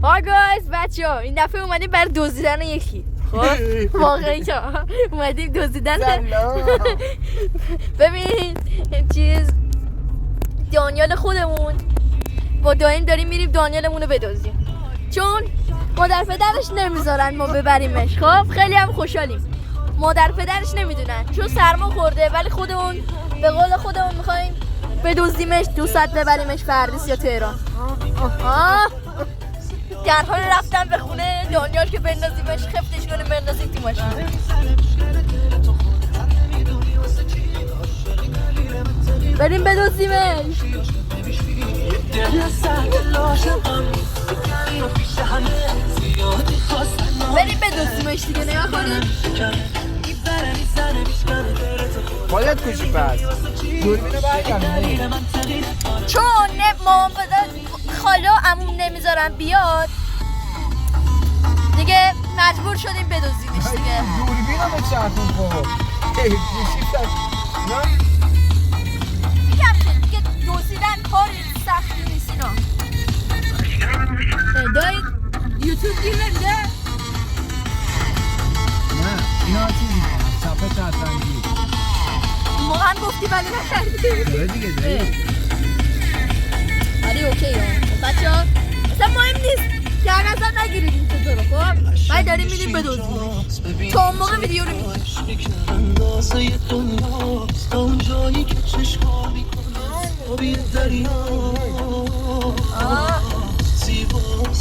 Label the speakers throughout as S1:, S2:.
S1: ها گایز بچه ها این دفعه اومدیم برای دزدیدن یکی. خب واقعی که اومدیم دزدیدن. ببین چیز دانیال خودمون با داریم میریم دانیالمون رو بدزدیم، چون مادر پدرش نمیذارن ما ببریمش. خب خیلی هم خوشحالیم. مادر پدرش نمیدونن چون سرما خورده، ولی خودمون به قول خودمون میخوایم بدزدیمش، 200 ببریمش پردیس یا تهران. در حال رفتن به خونه دانیال که بندازیمش، خفتش کنیم بندازیم تو ماشین. بریم بدزدیمش. بریم بدزدیمش دیگه، نگاه کنیم.
S2: باید کشی پس دوربینو برگردیم،
S1: چون مامان پدر خالا عموم نمیذارن بیاد دیگه، مجبور شدیم بدزدیمش دیگه.
S2: دوربینو به چرخون خب کشی پس
S1: میگم که دیگه دزدیدن کار سختی نیست. اینا دارید یوتیوب گیر نمیده؟
S2: نه اینا چیزی کنم صفحه چرخنگی
S1: موقع هم گفتی ولی نکردی.
S2: داره دیگه داره.
S1: ولی اوکی ها بچه ها، اصلا مهم نیست که هر نظر نگیرید این چطور. خب باید داریم میدیم بدزدیمش تا اون موقع ویدیو رو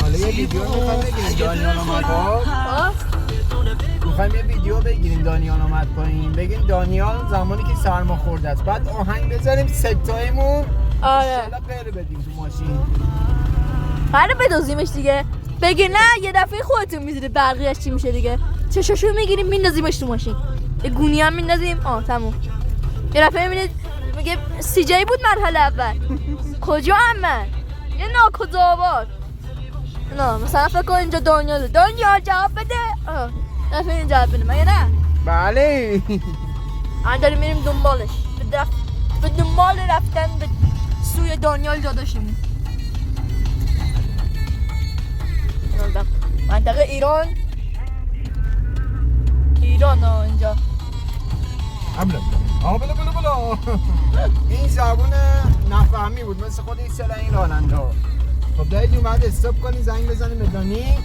S2: حالا یه ویدیو میخوایم بگیریم دانیال اومد میخوایم یه ویدیو بگیریم دانیال اومد پایین، بگیم دانیال زمانی که سرما خورده است، بعد آهنگ بذاریم ستایمون.
S1: آره
S2: حالا غیر بدیم تو ماشین.
S1: قراره بدزدیمش دیگه. بگه نه یه دفعه خودتون میدونید بقیه‌اش چی میشه دیگه. چشاشو میگیریم میندازیمش تو ماشین، یه گونی هم میندازیم. تموم. یه دفعه میبینید میگه سی جی بود مرحله اول. کجا هم من؟ یه ناکجا آباد. نه مثلا فکر کن اینجا دانیال جواب بده. دفعه این جواب بده مگه نه؟
S2: بله.
S1: الان داریم میریم دنبالش، به دنبال رفتن به سوی دانیال داداشمون. منطقه ایران اینجا.
S2: بلا این زبون نفهمی بود، مثل خود این سر این راننده ها. خب دارید اومد استاپ کنی زنگ بزنیم به دانی.